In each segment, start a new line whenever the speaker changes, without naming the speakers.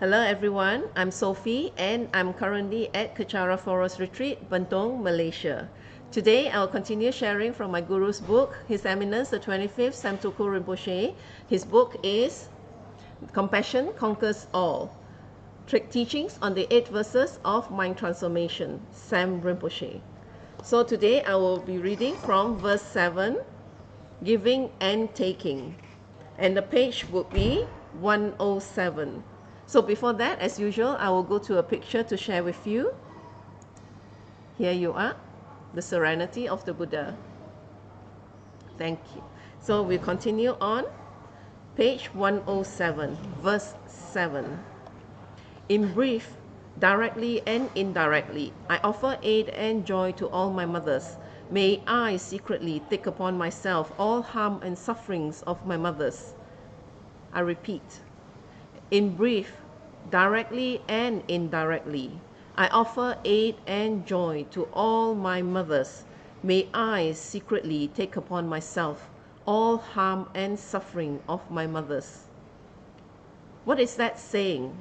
Hello everyone, I'm Sophie and I'm currently at Kechara Forest Retreat, Bentong, Malaysia. Today I'll continue sharing from my guru's book, His Eminence the 25th Samtuku Rinpoche. His book is Compassion Conquers All. Teachings on the 8 verses of Mind Transformation, Sam Rinpoche. So today I will be reading from verse 7, Giving and Taking. And the page would be 107. So before that, as usual, I will go to a picture to share with you. Here you are, the serenity of the Buddha. Thank you. So we continue on page 107, verse 7. In brief, directly and indirectly, I offer aid and joy to all my mothers. May I secretly take upon myself all harm and sufferings of my mothers. I repeat, in brief, directly and indirectly, I offer aid and joy to all my mothers. May I secretly take upon myself all harm and suffering of my mothers. What is that saying?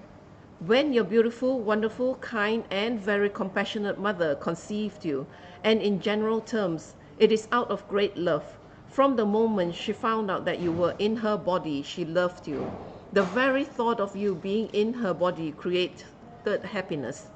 When your beautiful, wonderful, kind, and very compassionate mother conceived you, and in general terms, it is out of great love. From the moment she found out that you were in her body, she loved you. The very thought of you being in her body created happiness.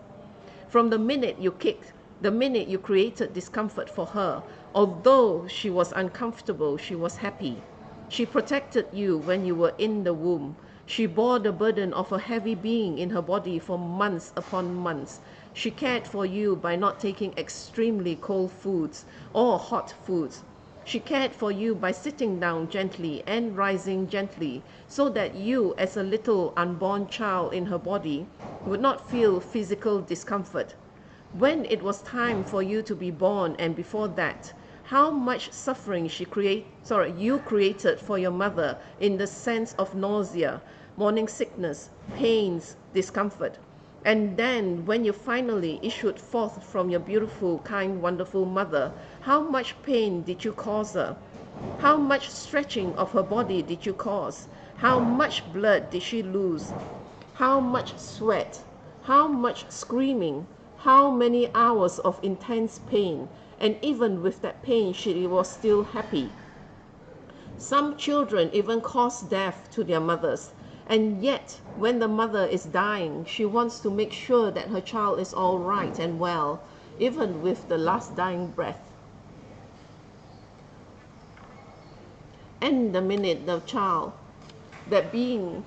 From the minute you kicked, the minute you created discomfort for her, although she was uncomfortable, she was happy. She protected you when you were in the womb. She bore the burden of a heavy being in her body for months upon months. She cared for you by not taking extremely cold foods or hot foods. She cared for you by sitting down gently and rising gently, so that you, as a little unborn child in her body, would not feel physical discomfort. When it was time for you to be born, and before that, how much suffering you created for your mother in the sense of nausea, morning sickness, pains, discomfort. And then when you finally issued forth from your beautiful, kind, wonderful mother, how much pain did you cause her? How much stretching of her body did you cause? How much blood did she lose? How much sweat? How much screaming? How many hours of intense pain? And even with that pain, she was still happy. Some children even cause death to their mothers. And yet, when the mother is dying, she wants to make sure that her child is all right and well, even with the last dying breath. And the minute the child, that being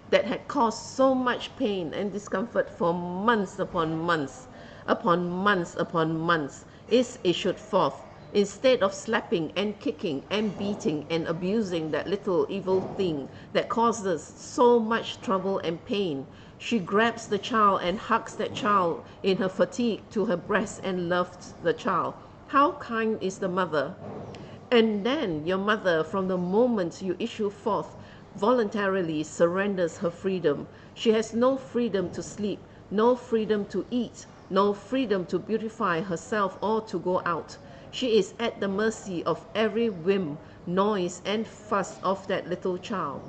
that had caused so much pain and discomfort for months upon months, upon months upon months, is issued forth, instead of slapping and kicking and beating and abusing that little evil thing that causes so much trouble and pain, she grabs the child and hugs that child in her fatigue to her breast and loves the child. How kind is the mother? And then your mother, from the moment you issue forth, voluntarily surrenders her freedom. She has no freedom to sleep, no freedom to eat, no freedom to beautify herself or to go out. She is at the mercy of every whim, noise, and fuss of that little child.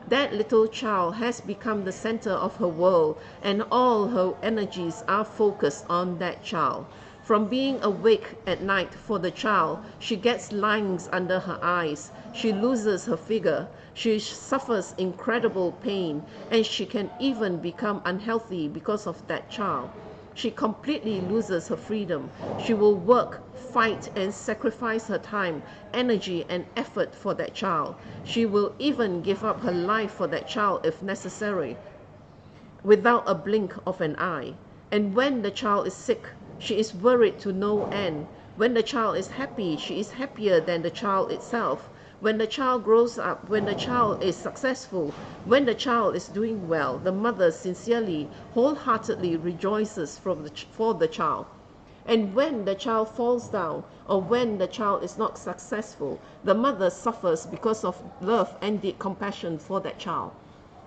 That little child has become the center of her world, and all her energies are focused on that child. From being awake at night for the child, she gets lines under her eyes, she loses her figure, she suffers incredible pain, and she can even become unhealthy because of that child. She completely loses her freedom. She will work, fight, and sacrifice her time, energy, and effort for that child. She will even give up her life for that child if necessary, without a blink of an eye. And when the child is sick, she is worried to no end. When the child is happy, she is happier than the child itself. When the child grows up, when the child is successful, when the child is doing well, the mother sincerely, wholeheartedly rejoices for the child. And when the child falls down, or when the child is not successful, the mother suffers because of love and deep compassion for that child.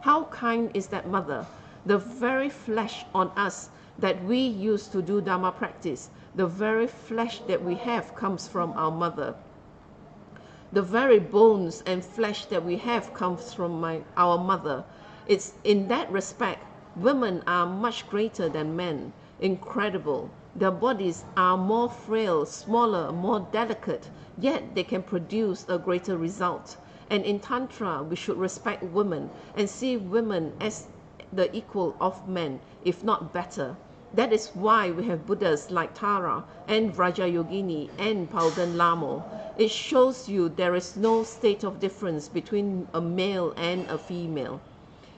How kind is that mother? The very flesh on us that we use to do Dharma practice, the very flesh that we have comes from our mother. The very bones and flesh that we have comes from our mother. It's in that respect, women are much greater than men, incredible. Their bodies are more frail, smaller, more delicate, yet they can produce a greater result. And in Tantra, we should respect women and see women as the equal of men, if not better. That is why we have Buddhas like Tara and Vrajayogini and Palden Lamo. It shows you there is no state of difference between a male and a female.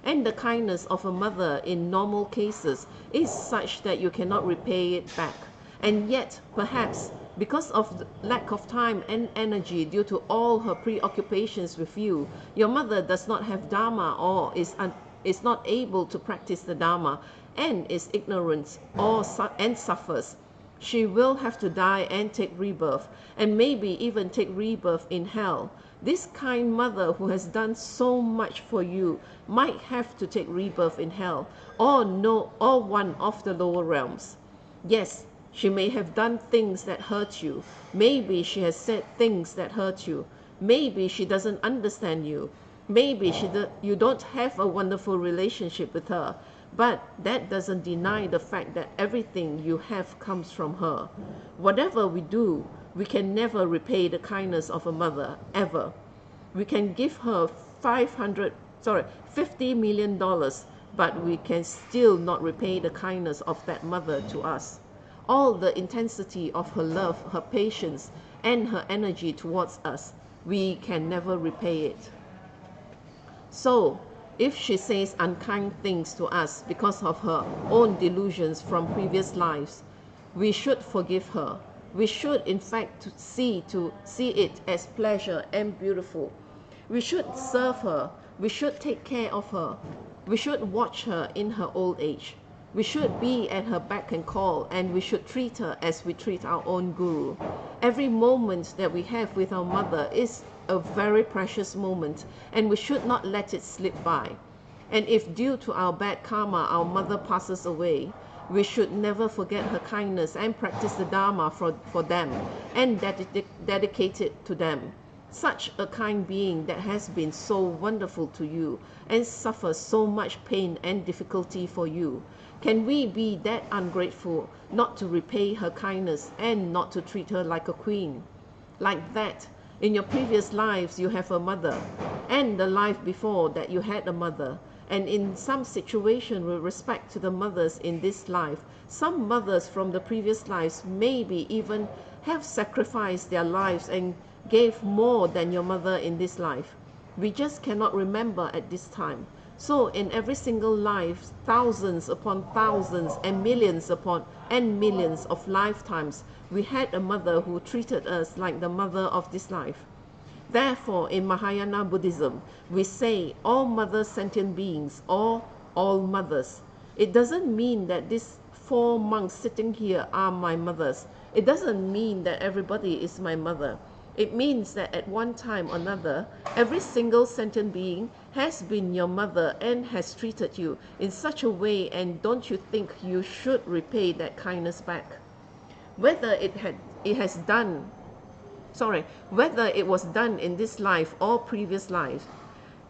And the kindness of a mother in normal cases is such that you cannot repay it back. And yet, perhaps, because of the lack of time and energy due to all her preoccupations with you, your mother does not have Dharma or is not able to practice the Dharma and is ignorant and suffers. She will have to die and take rebirth, and maybe even take rebirth in hell. This kind mother who has done so much for you might have to take rebirth in hell or no or one of the lower realms. Yes, she may have done things that hurt you. Maybe she has said things that hurt you. Maybe she doesn't understand you. Maybe you don't have a wonderful relationship with her. But that doesn't deny the fact that everything you have comes from her. Whatever we do, we can never repay the kindness of a mother, ever. We can give her $50 million, but we can still not repay the kindness of that mother to us. All the intensity of her love, her patience, and her energy towards us, we can never repay it. So, if she says unkind things to us because of her own delusions from previous lives, we should forgive her. We should in fact see it as pleasure and beautiful. We should serve her. We should take care of her. We should watch her in her old age. We should be at her beck and call, and we should treat her as we treat our own guru. Every moment that we have with our mother is a very precious moment, and we should not let it slip by. And if due to our bad karma our mother passes away, we should never forget her kindness and practice the Dharma for them and dedicate it to them. Such a kind being that has been so wonderful to you and suffers so much pain and difficulty for you. Can we be that ungrateful not to repay her kindness and not to treat her like a queen? Like that, in your previous lives you have a mother, and the life before that you had a mother. And in some situation with respect to the mothers in this life, some mothers from the previous lives maybe even have sacrificed their lives and gave more than your mother in this life. We just cannot remember at this time. So in every single life, thousands upon thousands and millions upon and millions of lifetimes, we had a mother who treated us like the mother of this life. Therefore, in Mahayana Buddhism, we say all mothers sentient beings or all mothers. It doesn't mean that these 4 monks sitting here are my mothers. It doesn't mean that everybody is my mother. It means that at one time or another, every single sentient being has been your mother and has treated you in such a way, and don't you think you should repay that kindness back? Whether whether it was done in this life or previous life,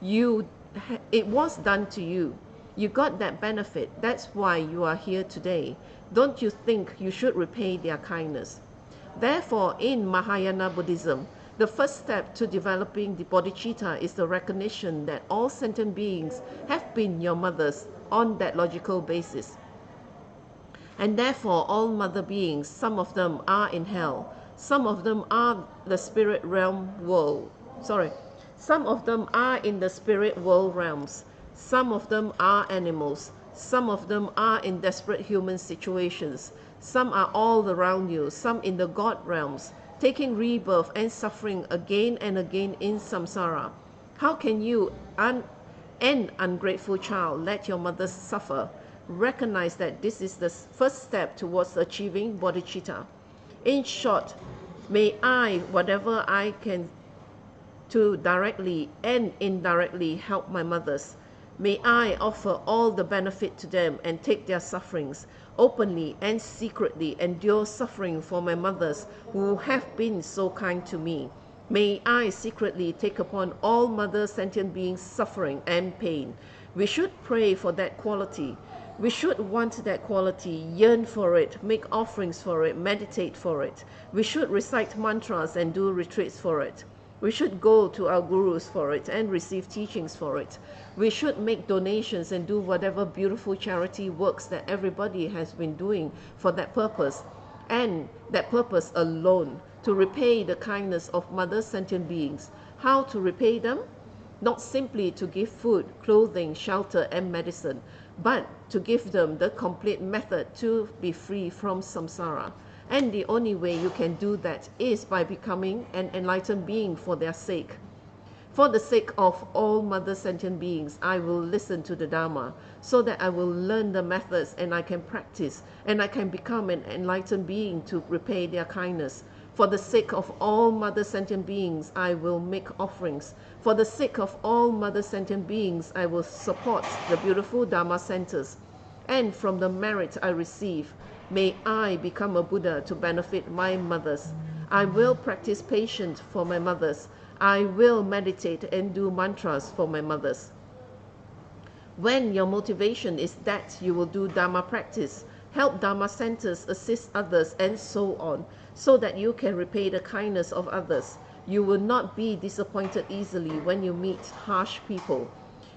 it was done to you. You got that benefit. That's why you are here today. Don't you think you should repay their kindness? Therefore, in Mahayana Buddhism, the first step to developing the bodhicitta is the recognition that all sentient beings have been your mothers on that logical basis. And therefore, all mother beings, some of them are in hell, some of them are the spirit realm world. Some of them are in the spirit world realms. Some of them are animals. Some of them are in desperate human situations. Some are all around you, some in the God realms, taking rebirth and suffering again and again in samsara. How can you, an ungrateful child, let your mother suffer? Recognize that this is the first step towards achieving bodhicitta. In short, may I, whatever I can, to directly and indirectly help my mothers. May I offer all the benefit to them and take their sufferings, openly and secretly endure suffering for my mothers who have been so kind to me. May I secretly take upon all mother sentient beings suffering and pain. We should pray for that quality. We should want that quality, yearn for it, make offerings for it, meditate for it. We should recite mantras and do retreats for it. We should go to our gurus for it and receive teachings for it. We should make donations and do whatever beautiful charity works that everybody has been doing for that purpose, and that purpose alone, to repay the kindness of Mother Sentient Beings. How to repay them? Not simply to give food, clothing, shelter, and medicine, but to give them the complete method to be free from samsara. And the only way you can do that is by becoming an enlightened being for their sake. For the sake of all Mother Sentient Beings, I will listen to the Dharma, so that I will learn the methods and I can practice, and I can become an enlightened being to repay their kindness. For the sake of all Mother Sentient Beings, I will make offerings. For the sake of all Mother Sentient Beings, I will support the beautiful Dharma centers. And from the merit I receive, may I become a Buddha to benefit my mothers. I will practice patience for my mothers. I will meditate and do mantras for my mothers. When your motivation is that you will do Dharma practice, help Dharma centers, assist others, and so on, so that you can repay the kindness of others. You will not be disappointed easily when you meet harsh people.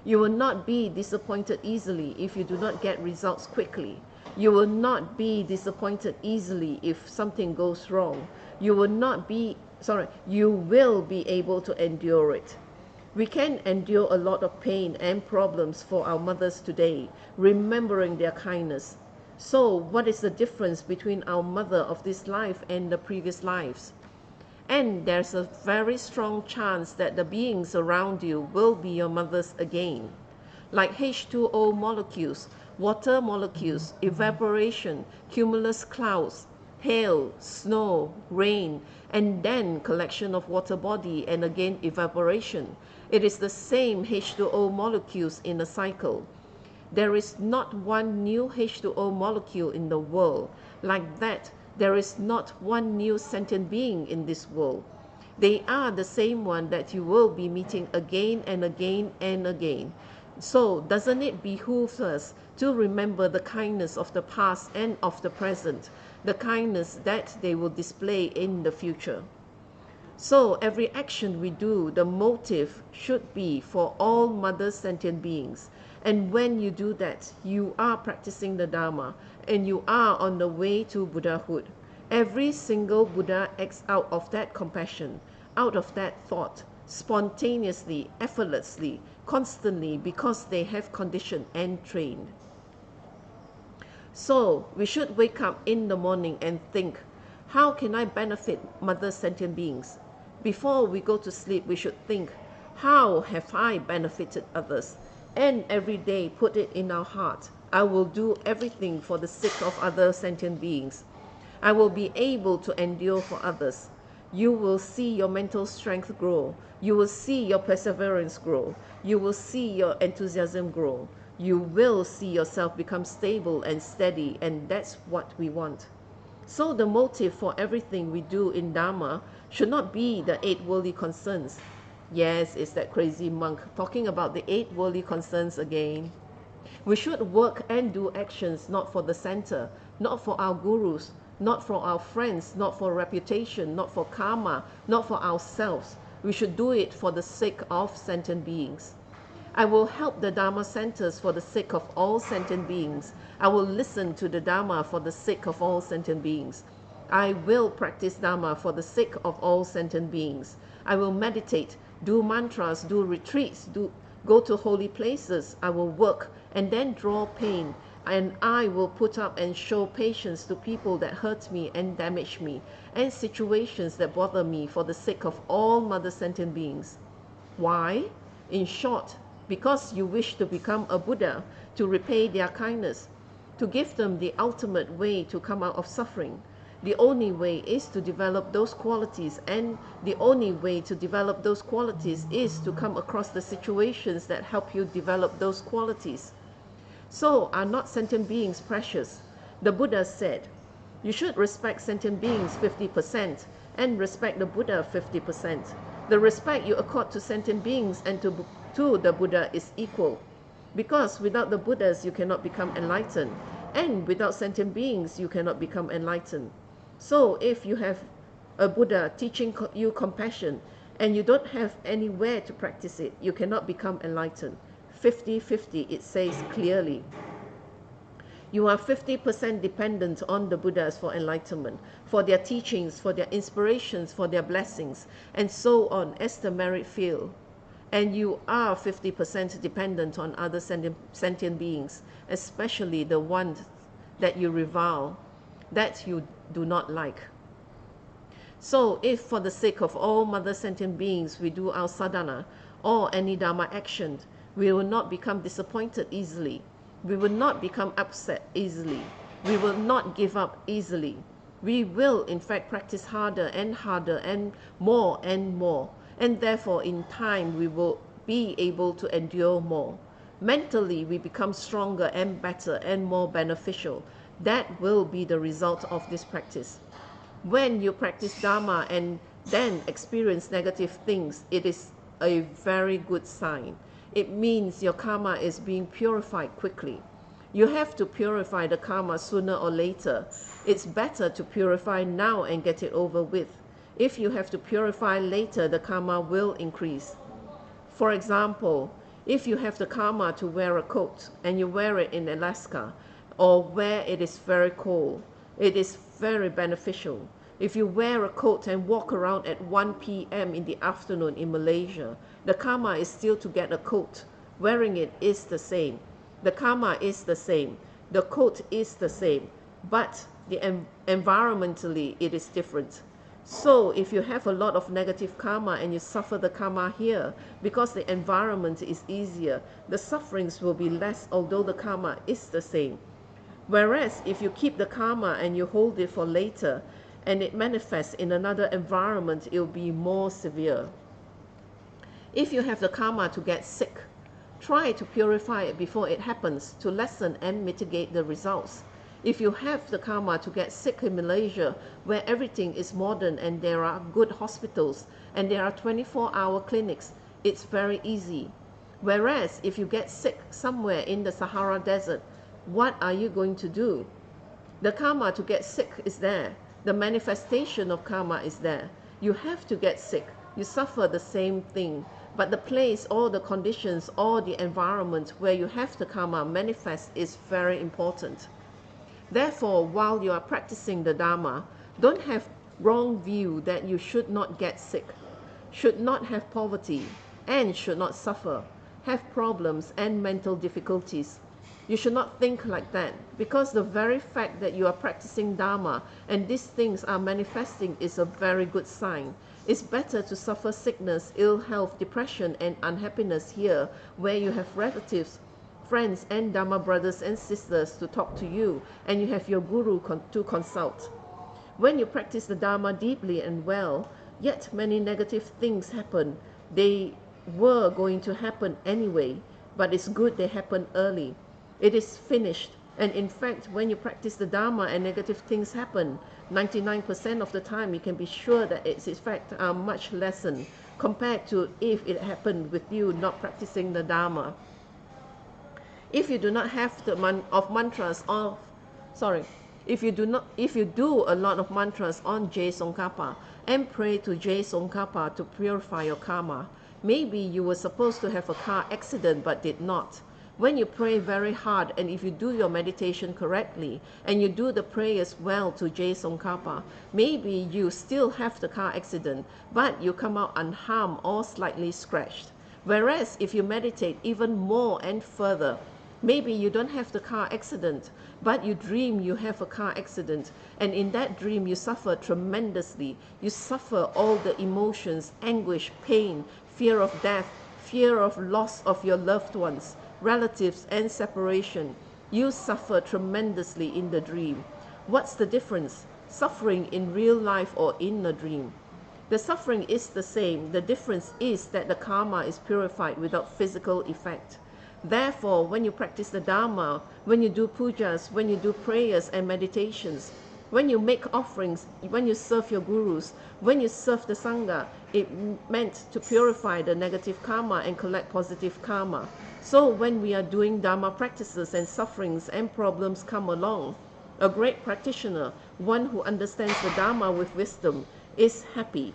You will not be disappointed easily if you do not get results quickly. You will not be disappointed easily if something goes wrong. You will be able to endure it. We can endure a lot of pain and problems for our mothers today, remembering their kindness. So what is the difference between our mother of this life and the previous lives? And there's a very strong chance that the beings around you will be your mothers again. Like H2O molecules, water molecules, evaporation, cumulus clouds, hail, snow, rain, and then collection of water body and again evaporation. It is the same H2O molecules in a cycle. There is not one new H2O molecule in the world. Like that, there is not one new sentient being in this world. They are the same one that you will be meeting again and again and again. So doesn't it behoove us to remember the kindness of the past and of the present, the kindness that they will display in the future? So every action we do, the motive should be for all Mother Sentient Beings. And when you do that, you are practicing the Dharma and you are on the way to Buddhahood. Every single Buddha acts out of that compassion, out of that thought, spontaneously, effortlessly, constantly, because they have conditioned and trained. So we should wake up in the morning and think, how can I benefit Mother Sentient Beings? Before we go to sleep, we should think, how have I benefited others? And every day put it in our heart, I will do everything for the sake of other sentient beings. I will be able to endure for others. You will see your mental strength grow. You will see your perseverance grow. You will see your enthusiasm grow. You will see yourself become stable and steady, and that's what we want. So the motive for everything we do in Dharma should not be the 8 worldly concerns. Yes, it's that crazy monk talking about the 8 worldly concerns again. We should work and do actions not for the center, not for our gurus, not for our friends, not for reputation, not for karma, not for ourselves. We should do it for the sake of sentient beings. I will help the Dharma centers for the sake of all sentient beings. I will listen to the Dharma for the sake of all sentient beings. I will practice Dharma for the sake of all sentient beings. I will meditate, do mantras, do retreats, go to holy places. I will work and then draw pain. And I will put up and show patience to people that hurt me and damage me, and situations that bother me for the sake of all Mother Sentient Beings. Why? In short, because you wish to become a Buddha, to repay their kindness, to give them the ultimate way to come out of suffering. The only way is to develop those qualities, and the only way to develop those qualities is to come across the situations that help you develop those qualities. So are not sentient beings precious? The Buddha said, you should respect sentient beings 50% and respect the Buddha 50%. The respect you accord to sentient beings and to the Buddha is equal. Because without the Buddhas, you cannot become enlightened. And without sentient beings, you cannot become enlightened. So if you have a Buddha teaching you compassion and you don't have anywhere to practice it, you cannot become enlightened. 50-50, it says clearly. You are 50% dependent on the Buddhas for enlightenment, for their teachings, for their inspirations, for their blessings, and so on, as the merit field. And you are 50% dependent on other sentient beings, especially the ones that you revile, that you do not like. So if for the sake of all mother sentient beings we do our sadhana or any dharma action, we will not become disappointed easily. We will not become upset easily. We will not give up easily. We will in fact practice harder and more, and therefore in time we will be able to endure more. Mentally we become stronger and better and more beneficial. That will be the result of this practice. When you practice Dharma and then experience negative things, it is a very good sign. It means your karma is being purified quickly. You have to purify the karma sooner or later. It's better to purify now and get it over with. If you have to purify later, the karma will increase. For example, if you have the karma to wear a coat and you wear it in Alaska or where it is very cold, it is very beneficial. If you wear a coat and walk around at 1 p.m. in the afternoon in Malaysia, the karma is still to get a coat. Wearing it is the same. The karma is the same. The coat is the same. But environmentally, it is different. So if you have a lot of negative karma and you suffer the karma here, because the environment is easier, the sufferings will be less, although the karma is the same. Whereas if you keep the karma and you hold it for later, and it manifests in another environment, it will be more severe. If you have the karma to get sick, try to purify it before it happens to lessen and mitigate the results. If you have the karma to get sick in Malaysia, where everything is modern and there are good hospitals and there are 24-hour clinics, it's very easy. Whereas if you get sick somewhere in the Sahara Desert, what are you going to do? The karma to get sick is there. The manifestation of karma is there. You have to get sick. You suffer the same thing. But the place or the conditions or the environment where you have the karma manifest is very important. Therefore, while you are practicing the Dharma, don't have wrong view that you should not get sick, should not have poverty, and should not suffer, have problems and mental difficulties. You should not think like that, because the very fact that you are practicing Dharma and these things are manifesting is a very good sign. It's better to suffer sickness, ill health, depression and unhappiness here, where you have relatives, friends and Dharma brothers and sisters to talk to you, and you have your guru to consult. When you practice the Dharma deeply and well, yet many negative things happen. They were going to happen anyway, but it's good they happen early. It is finished. And in fact, when you practice the Dharma and negative things happen, 99% of the time you can be sure that its effects are much lessened compared to if it happened with you not practicing the Dharma. If you do not have the mantras of, if you do a lot of mantras on Jai Tsongkhapa and pray to Jai Tsongkhapa to purify your karma, maybe you were supposed to have a car accident but did not. When you pray very hard and if you do your meditation correctly and you do the prayers well to Jai Tsongkhapa, maybe you still have the car accident but you come out unharmed or slightly scratched. Whereas if you meditate even more and further, maybe you don't have the car accident, but you dream you have a car accident, and in that dream you suffer tremendously. You suffer all the emotions, anguish, pain, fear of death, fear of loss of your loved ones, relatives and separation. You suffer tremendously in the dream. What's the difference? Suffering in real life or in a dream? The suffering is the same. The difference is that the karma is purified without physical effect. Therefore, when you practice the Dharma, when you do pujas, when you do prayers and meditations, when you make offerings, when you serve your gurus, when you serve the Sangha, it meant to purify the negative karma and collect positive karma. So when we are doing Dharma practices and sufferings and problems come along, a great practitioner, one who understands the Dharma with wisdom, is happy.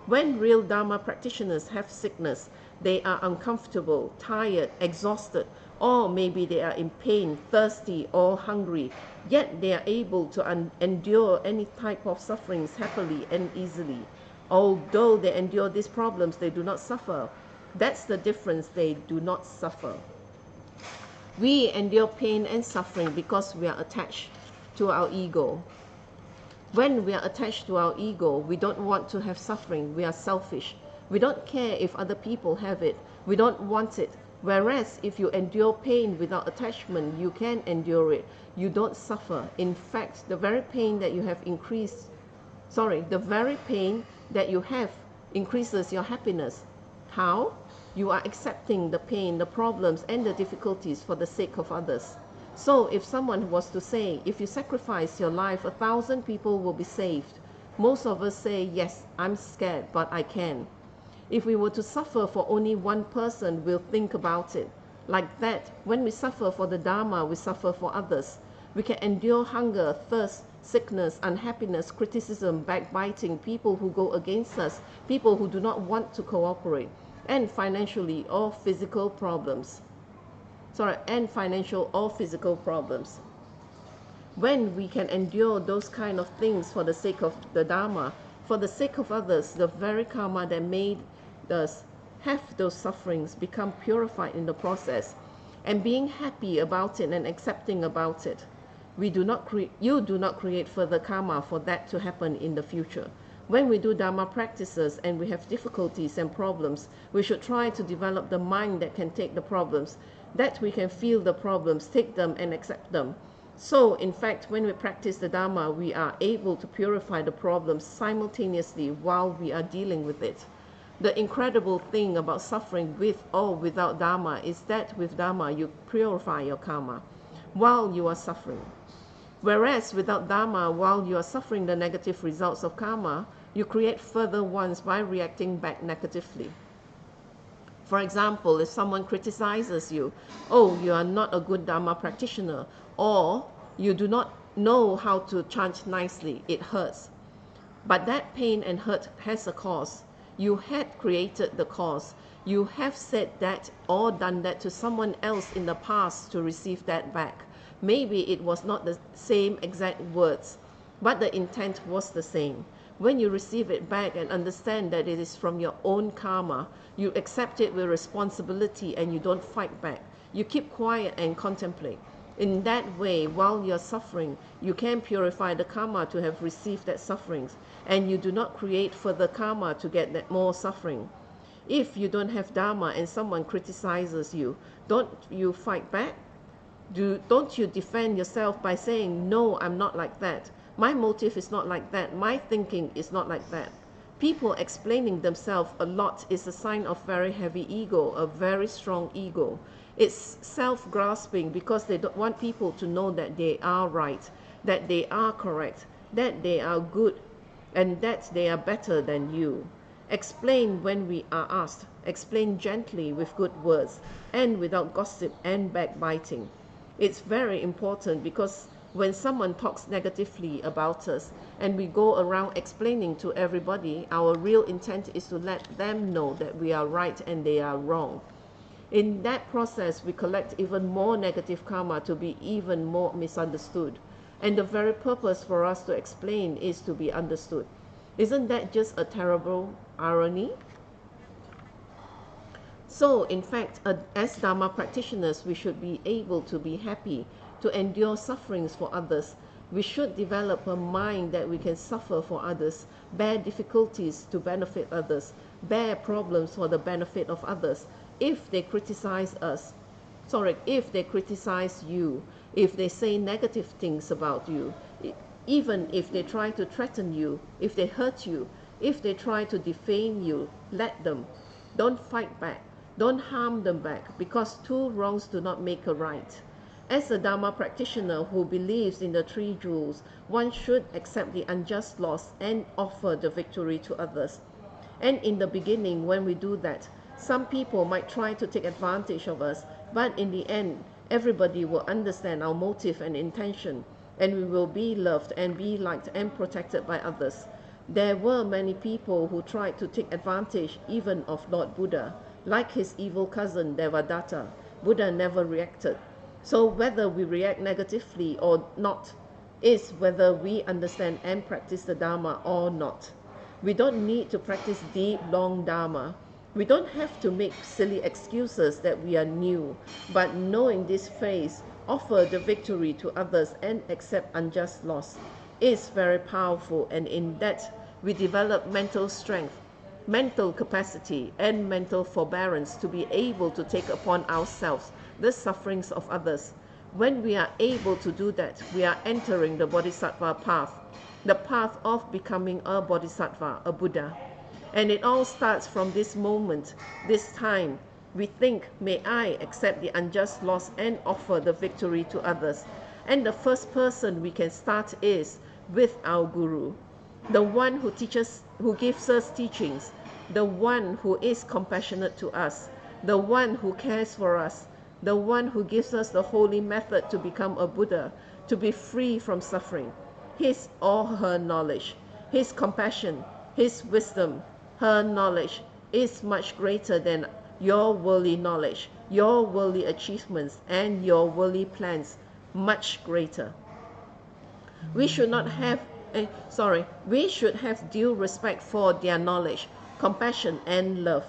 When real Dharma practitioners have sickness, they are uncomfortable, tired, exhausted, or maybe they are in pain, thirsty, or hungry, yet they are able to endure any type of sufferings happily and easily. Although they endure these problems, they do not suffer. That's the difference, they do not suffer. We endure pain and suffering because we are attached to our ego. When we are attached to our ego, we don't want to have suffering. We are selfish. We don't care if other people have it. We don't want it. Whereas if you endure pain without attachment, you can endure it. You don't suffer. In fact, the very pain that you have the very pain that you have increases your happiness. How? You are accepting the pain, the problems, and the difficulties for the sake of others. So if someone was to say, if you sacrifice your life, 1,000 people will be saved. Most of us say, yes, I'm scared, but I can. If we were to suffer for only one person, we'll think about it. Like that, when we suffer for the Dharma, we suffer for others. We can endure hunger, thirst, sickness, unhappiness, criticism, backbiting, people who go against us, people who do not want to cooperate, and financially or physical problems. And financial or physical problems. When we can endure those kind of things for the sake of the Dharma, for the sake of others, the very karma that made us have those sufferings become purified in the process, and being happy about it and accepting about it. You do not create further karma for that to happen in the future. When we do Dharma practices and we have difficulties and problems, we should try to develop the mind that can take the problems, that we can feel the problems, take them and accept them. So, in fact, when we practice the Dharma, we are able to purify the problems simultaneously while we are dealing with it. The incredible thing about suffering with or without Dharma is that with Dharma, you purify your karma while you are suffering. Whereas without Dharma, while you are suffering the negative results of karma, you create further ones by reacting back negatively. For example, if someone criticizes you, oh, you are not a good Dharma practitioner, or you do not know how to chant nicely, it hurts. But that pain and hurt has a cause. You had created the cause. You have said that or done that to someone else in the past to receive that back. Maybe it was not the same exact words, but the intent was the same. When you receive it back and understand that it is from your own karma, you accept it with responsibility and you don't fight back. You keep quiet and contemplate. In that way, while you're suffering, you can purify the karma to have received that sufferings, and you do not create further karma to get that more suffering. If you don't have Dharma and someone criticizes you, don't you fight back? Don't you defend yourself by saying, no, I'm not like that. My motive is not like that. My thinking is not like that. People explaining themselves a lot is a sign of very heavy ego, a very strong ego. It's self-grasping because they don't want people to know that they are right, that they are correct, that they are good, and that they are better than you. Explain when we are asked. Explain gently with good words and without gossip and backbiting. It's very important because when someone talks negatively about us and we go around explaining to everybody, our real intent is to let them know that we are right and they are wrong. In that process, we collect even more negative karma to be even more misunderstood. And the very purpose for us to explain is to be understood. Isn't that just a terrible irony? So, in fact, as Dharma practitioners, we should be able to be happy, to endure sufferings for others. We should develop a mind that we can suffer for others, bear difficulties to benefit others, bear problems for the benefit of others. If they criticize us, if they criticize you, if they say negative things about you, even if they try to threaten you, if they hurt you, if they try to defame you, let them. Don't fight back. Don't harm them back, because two wrongs do not make a right. As a Dharma practitioner who believes in the three jewels, one should accept the unjust loss and offer the victory to others. And in the beginning, when we do that, Some people might try to take advantage of us, but in the end, everybody will understand our motive and intention, and we will be loved and be liked and protected by others. There were many people who tried to take advantage even of Lord Buddha, like his evil cousin Devadatta. Buddha never reacted. So whether we react negatively or not is whether we understand and practice the Dharma or not. We don't need to practice deep, long Dharma. We don't have to make silly excuses that we are new, but knowing this phase, offer the victory to others and accept unjust loss is very powerful, and in that we develop mental strength, mental capacity, and mental forbearance to be able to take upon ourselves the sufferings of others. When we are able to do that, we are entering the Bodhisattva path, the path of becoming a Bodhisattva, a Buddha. And it all starts from this moment, this time. We think, may I accept the unjust loss and offer the victory to others. And the first person we can start is with our Guru, the one who teaches, who gives us teachings, the one who is compassionate to us, the one who cares for us, the one who gives us the holy method to become a Buddha, to be free from suffering. His or her knowledge, his compassion, his wisdom, her knowledge is much greater than your worldly knowledge, your worldly achievements, and your worldly plans, much greater. We should not have, we should have due respect for their knowledge, compassion, and love.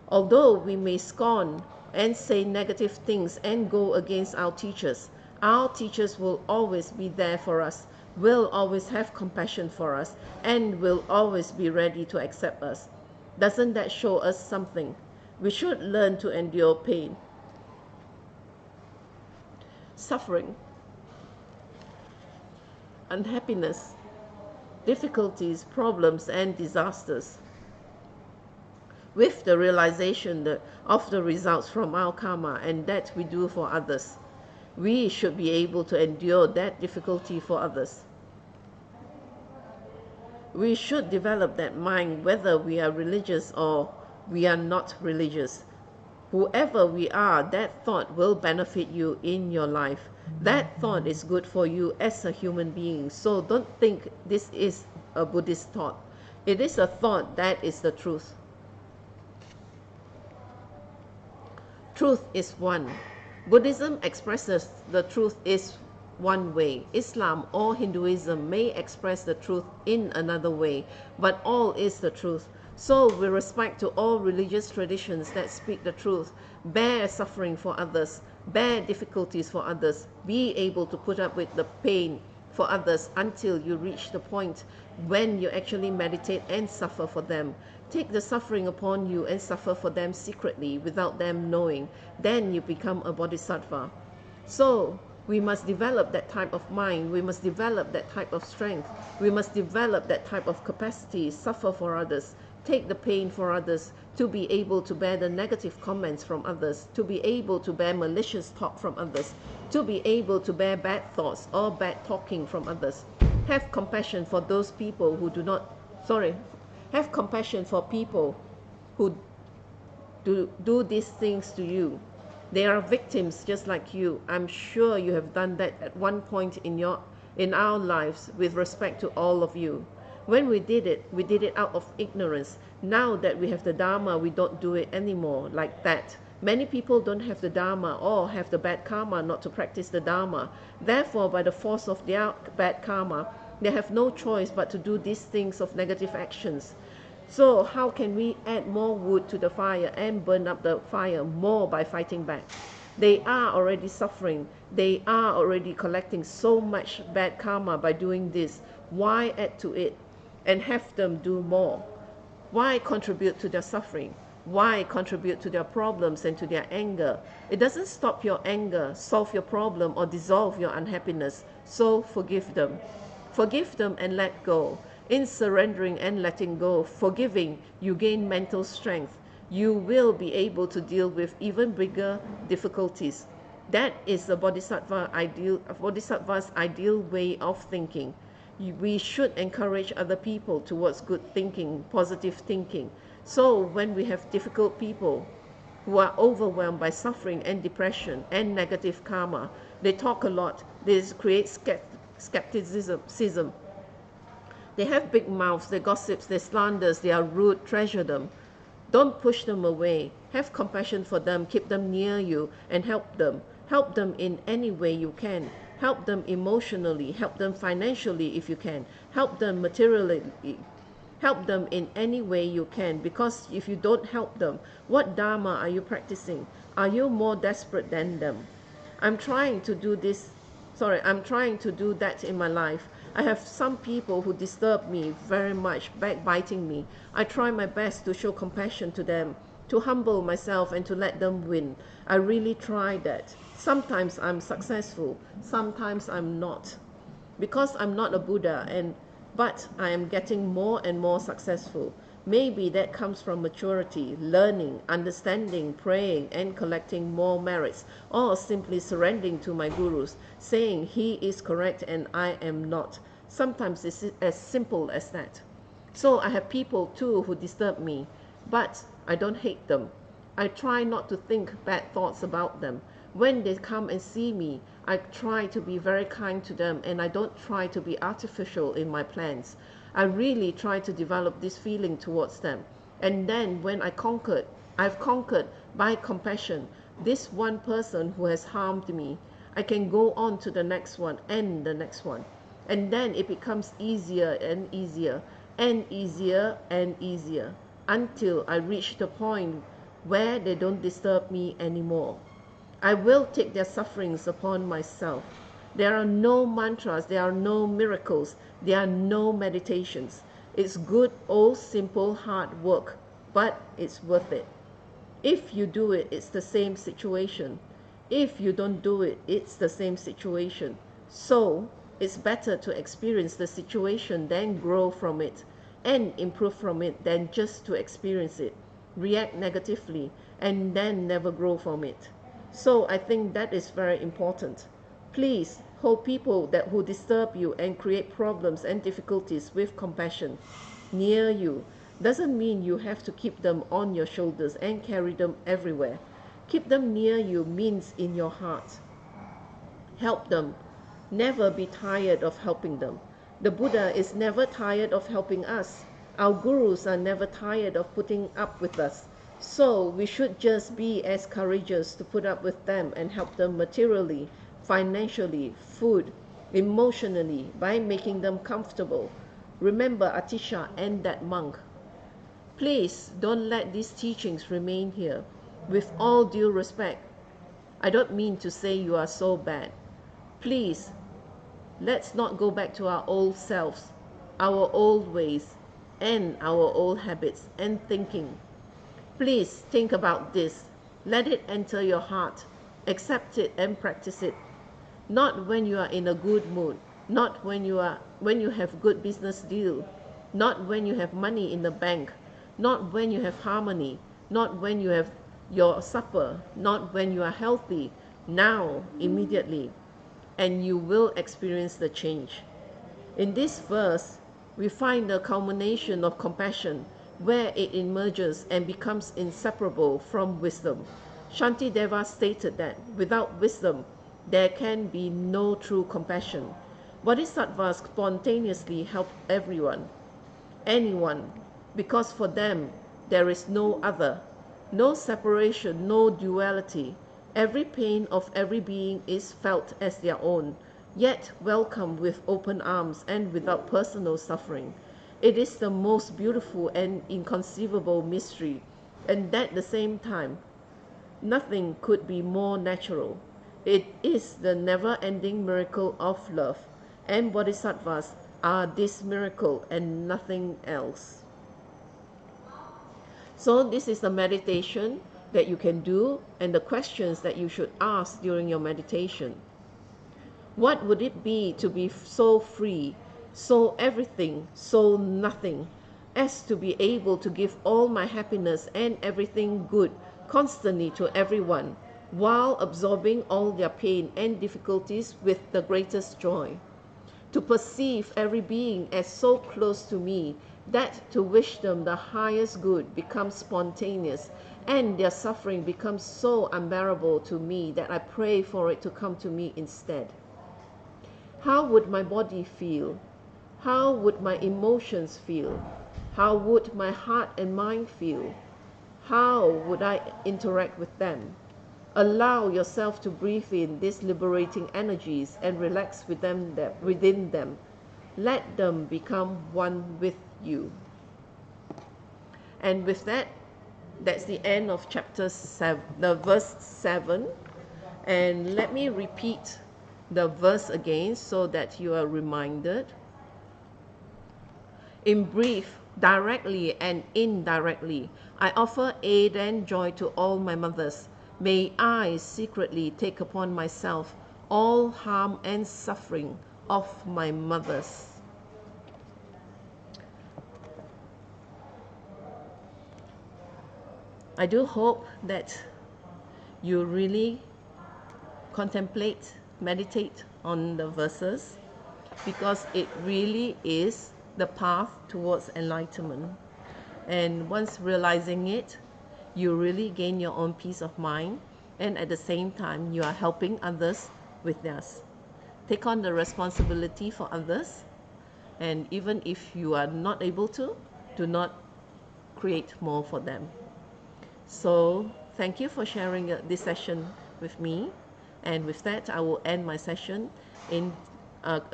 Although we may scorn and say negative things and go against our teachers will always be there for us, will always have compassion for us, and will always be ready to accept us. Doesn't that show us something? We should learn to endure pain, suffering, unhappiness, difficulties, problems, and disasters with the realization of the results from our karma and that we do for others. We should be able to endure that difficulty for others. We should develop that mind whether we are religious or we are not religious. Whoever we are, that thought will benefit you in your life. That thought is good for you as a human being. So don't think this is a Buddhist thought. It is a thought that is the truth. Truth is one. Buddhism expresses the truth is one way. Islam or Hinduism may express the truth in another way, but all is the truth. So with respect to all religious traditions that speak the truth, bear suffering for others, bear difficulties for others, be able to put up with the pain for others until you reach the point when you actually meditate and suffer for them. Take the suffering upon you and suffer for them secretly without them knowing. Then you become a bodhisattva. So we must develop that type of mind. We must develop that type of strength. We must develop that type of capacity, suffer for others, take the pain for others, to be able to bear the negative comments from others, to be able to bear malicious talk from others, to be able to bear bad thoughts or bad talking from others. Have compassion for those people who do not, have compassion for people who do these things to you. They are victims just like you. I'm sure you have done that at one point in our lives with respect to all of you. When we did it out of ignorance. Now that we have the Dharma, we don't do it anymore like that. Many people don't have the Dharma or have the bad karma not to practice the Dharma. Therefore, by the force of their bad karma, they have no choice but to do these things of negative actions. So how can we add more wood to the fire and burn up the fire more by fighting back? They are already suffering. They are already collecting so much bad karma by doing this. Why add to it and have them do more? Why contribute to their suffering? Why contribute to their problems and to their anger? It doesn't stop your anger, solve your problem, or dissolve your unhappiness. So forgive them. Forgive them and let go. In surrendering and letting go, forgiving, you gain mental strength. You will be able to deal with even bigger difficulties. That is the Bodhisattva's ideal way of thinking. We should encourage other people towards good thinking, positive thinking. So when we have difficult people who are overwhelmed by suffering and depression and negative karma, they talk a lot, they create skepticism. They have big mouths, they gossips, they slanders, they are rude, treasure them. Don't push them away. Have compassion for them, keep them near you, and help them. Help them in any way you can. Help them emotionally, help them financially if you can. Help them materially. Help them in any way you can, because if you don't help them, what dharma are you practicing? Are you more desperate than them? I'm trying to do this, I'm trying to do that in my life. I have some people who disturb me very much, backbiting me. I try my best to show compassion to them, to humble myself and to let them win. I really try that. Sometimes I'm successful, sometimes I'm not. Because I'm not a Buddha, but I am getting more and more successful. Maybe that comes from maturity, learning, understanding, praying, and collecting more merits, or simply surrendering to my gurus, saying he is correct and I am not. Sometimes it's as simple as that. So I have people too who disturb me, but I don't hate them. I try not to think bad thoughts about them. When they come and see me, I try to be very kind to them, and I don't try to be artificial in my plans. I really try to develop this feeling towards them. And then when I've conquered by compassion this one person who has harmed me, I can go on to the next one and the next one. And then it becomes easier and easier and easier and easier until I reach the point where they don't disturb me anymore. I will take their sufferings upon myself. There are no mantras, there are no miracles, there are no meditations. It's good, old, simple, hard work, but it's worth it. If you do it, it's the same situation. If you don't do it, it's the same situation. So, it's better to experience the situation than grow from it and improve from it than just to experience it, react negatively, and then never grow from it. So I think that is very important. Please hold people who disturb you and create problems and difficulties with compassion near you. Doesn't mean you have to keep them on your shoulders and carry them everywhere. Keep them near you means in your heart. Help them. Never be tired of helping them. The Buddha is never tired of helping us. Our gurus are never tired of putting up with us. So we should just be as courageous to put up with them and help them materially, financially, food, emotionally, by making them comfortable. Remember Atisha and that monk. Please don't let these teachings remain here. With all due respect, I don't mean to say you are so bad. Please, let's not go back to our old selves, our old ways, and our old habits and thinking. Please think about this. Let it enter your heart. Accept it and practice it. Not when you are in a good mood, not when you have good business deal, not when you have money in the bank, not when you have harmony, not when you have your supper, not when you are healthy. Now, immediately, and you will experience the change. In this verse, we find the culmination of compassion, where it emerges and becomes inseparable from wisdom. Shantideva stated that without wisdom, there can be no true compassion. Bodhisattvas spontaneously help everyone, anyone, because for them there is no other, no separation, no duality. Every pain of every being is felt as their own, yet welcomed with open arms and without personal suffering. It is the most beautiful and inconceivable mystery, and at the same time, nothing could be more natural. It is the never-ending miracle of love, and bodhisattvas are this miracle and nothing else. So this is the meditation that you can do and the questions that you should ask during your meditation. What would it be to be so free, so everything, so nothing, as to be able to give all my happiness and everything good constantly to everyone, while absorbing all their pain and difficulties with the greatest joy? To perceive every being as so close to me that to wish them the highest good becomes spontaneous, and their suffering becomes so unbearable to me that I pray for it to come to me instead. How would my body feel? How would my emotions feel? How would my heart and mind feel? How would I interact with them? Allow yourself to breathe in these liberating energies and relax within them. Let them become one with you. And with that, that's the end of chapter 7, the verse 7. And let me repeat the verse again so that you are reminded. In brief, directly and indirectly, I offer aid and joy to all my mothers. May I secretly take upon myself all harm and suffering of my mothers. I do hope that you really contemplate, meditate on the verses, because it really is the path towards enlightenment. And once realizing it, you really gain your own peace of mind, and at the same time you are helping others with theirs. Take on the responsibility for others, and even if you are not able to, do not create more for them. So thank you for sharing this session with me, and with that I will end my session in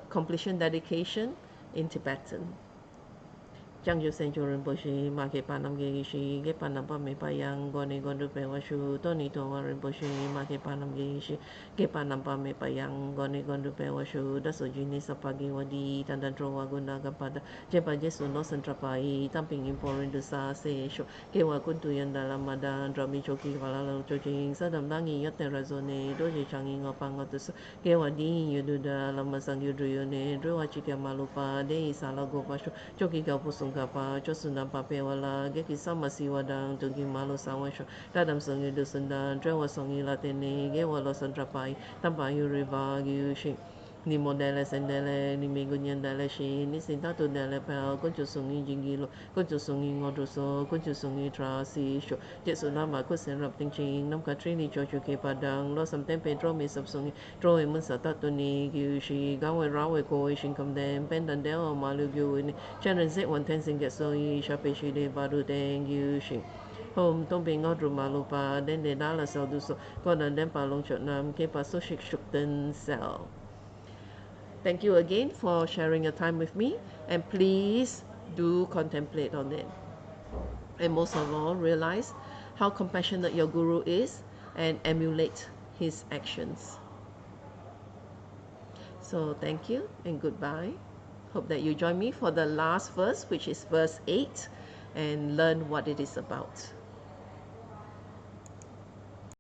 completion dedication in Tibetan. Chang yu sen churin po shi ma ke panam ge shi ge panam pa me pa yang go ni go du pe wa shu to ni to wa rin po shi ma ke panam ge shi ge panam pa me pa yang go ni go du pe wa shu da so ji ni sa pa ge wa di tan tan tro wa gu na ga pa da je pa je su no san tra pa i tam ping in po rin du sa se shu ke wa kun tu yan da la ma da dra mi cho ki wa la lo cho jing sa dam dang yi yat te ra zo ne do je chang yi ngo pa ngo tu su ke wa di yu du da la ma sang yu du yu ne dro wa chi ke ma lu pa de sa la go pa shu cho ki ga pu sung pa cho sun pa pe wala ge ki sam si wa dang tu ki ma lo sa wa shu da dam sung yu du sun dan dre wa song yi la te ne ge wa lo san tra pa tam pa yu ri va yu shi ni mo de le sen de le ni mi gun yan de le shi ni sin ta tu de le pa ko chu sung yi jing gi lo ko chu sung yi ngo du so ko chu sung yi tra si shu je su na ma ko sen rap ting ching nam ka tri ni cho chu ke pa dang lo sam tem pe tro mi sap sung tro e mun sa ta tu ni gi shi ga we ra we ko shin kam dem pen dan de o ma lu gyu ni chen ren se wan ten sing get so yi sha pe shi de ba du deng yu shi hôm tông bình ngọt rum malu pa đến để đá là sao du so còn đàn đem pa long chọn nam ke pa so shik shuk ten sell. Thank you again for sharing your time with me, and please do contemplate on it. And most of all, realize how compassionate your guru is and emulate his actions. So thank you and goodbye. Hope that you join me for the last verse, which is verse 8, and learn what it is about.